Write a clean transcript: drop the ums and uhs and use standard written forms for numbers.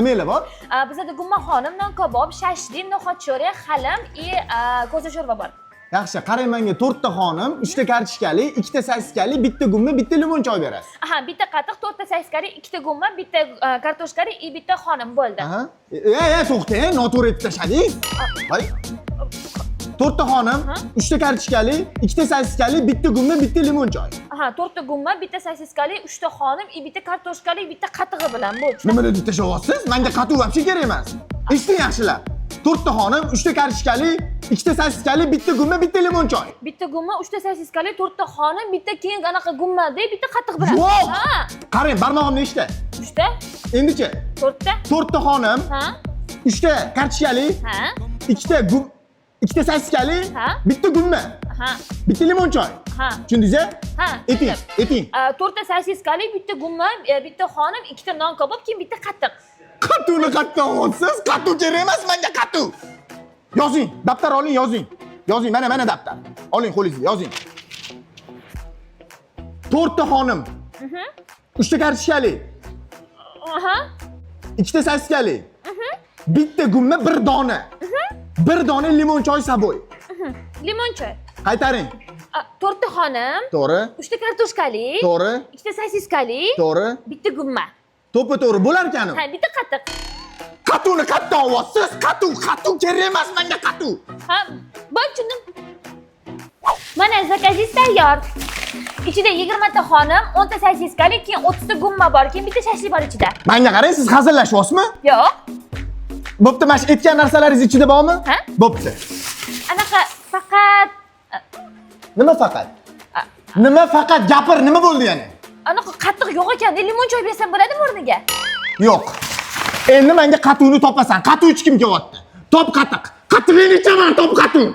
Nimalar bor? Bizda gumma xonim, non kabob, shashlik, no'xat cho'ri, xalam va ko'za sho'rva bor. Yaxshi, qarang menga 4 ta xonim, 3 ta kartoshkali, 2 ta sosiskali, bitta gumma, bitta limon choy berasiz. Aha, bitta qatiq, 4 ta sosiskali, 2 ta gumma, bitta kartoshkali va bitta xonim bo'ldi. Aha. To'xtang, noto'g'ri etib tashladingiz. Voy. 4 ta xonim, 3 ta kartoshkali, 2 ta sosiskali, bitta gumma, bitta limon choy. Aha, 4 ta gumma, bitta sosiskali, 3 ta xonim va bitta kartoshkali, bitta qatig'i bilan bo'ldi. Nimalar deb tashlayapsiz? Menga qatuv вообще kerak emas. Eshiting yaxshilab. 4 ta xonim, 3 ta kartoshkali, 2 ta sosiskali, bitta gumma, bitta limon choy. Bitta gumma, 3 ta sosiskali, 4 ta xonim, bitta keyin anaqa gummada, bitta qatiq bilan. Yo'q. Ha. Qarang, barmog'imni eshitdi. 3 ta, Endichi 4 ta. 4 ta xonim, Ha? 3 ta kartoshkali, Ha? 2 ta sosiskali, Ha? bitta gumma, Ha. bitta limon choy. Ha. Tushundingizmi? Ha. Eting. 4 ta sosiskali, bitta gumma, bitta xonim, 2 ta non kabob, keyin bitta qatiq. Qatuvni qayerdan olyapsiz? Qatuv kerak emas menga qatuv. Yozing, daftar oling, yozing. Yozing, mana daftar. Oling qo'lingizga, yozing. 4 ta xonim. 3 ta kartoshkali, Aha. 2 ta sosiskali, bitta gumma, 1 dona. 1 dona limon choy saboy. Limon choy. Qaytaring. 4 ta xonim, To'g'ri, 3 ta kartoshkali, to'g'ri, 2 ta sosiskali, to'g'ri. bitta gumma. To'g'ri bo'lar ekanu. Ha, bitta qatiq. Qatuvni qayerdan olyapsiz? Qatuv kerak emas menga qatuv. Ha, bo'p tushundim. Mana zakazis tayyor. Ichida 20 ta xonim, 10 ta sosiskali, keyin 30 ta gumma bor, keyin bitta shashlik bor ichida. Menga qarang, siz hazillashyapsizmi? Yo'q. Bo'pti, mana shu aytgan narsalaringiz ichida bormi? Ha? Bo'pti. Anaqa faqat Nima faqat? Nima faqat gapir, nima bo'ldi yana? anaqa qatiq yo'q ekan, limon choy bersam bo'ladimi o'rniga? Yo'q. Endi menga qatuvni topasan. Qatuv ichkim kelyapti. Top qatiq. Qatig'ingni ichaman, top qatuv.